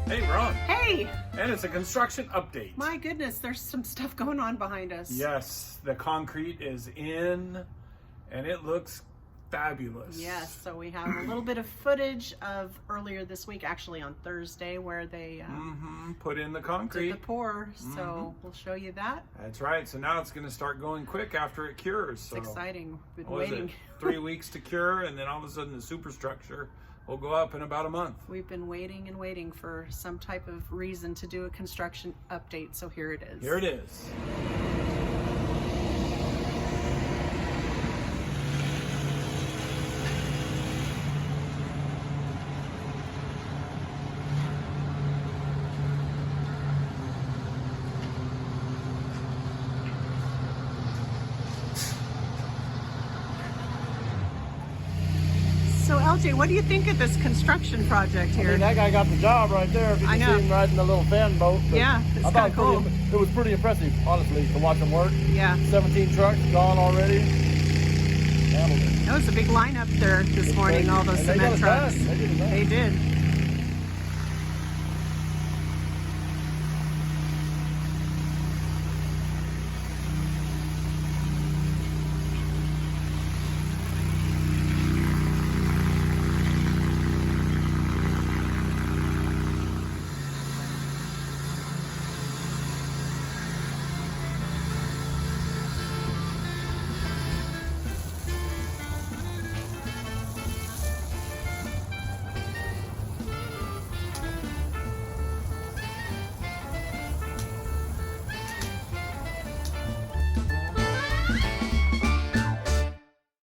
Hey, Ron. Hey! And it's a construction update. My goodness, there's some stuff going on behind us. Yes, the concrete is in and it looks fabulous. Yes, so we have a little bit of footage of earlier this week, actually on Thursday, where they put in the concrete. did the pour. So we'll show you that. That's right. So now it's going to start going quick after it cures. So It's exciting. Been what was waiting. it? 3 weeks to cure, and then all of a sudden the superstructure will go up in about a month. We've been waiting and waiting for some type of reason to do a construction update, so here it is. Here it is. So LJ, what do you think of this construction project I here? mean, that guy got the job right there. If you I can know. see him riding the little fan boat. But Yeah, it's I thought kinda cool. It was pretty impressive, honestly, to watch him work. Yeah. 17 trucks gone already. Handled it. That was a big lineup there this morning, all those And they cement got it trucks. done. They did it done. They did.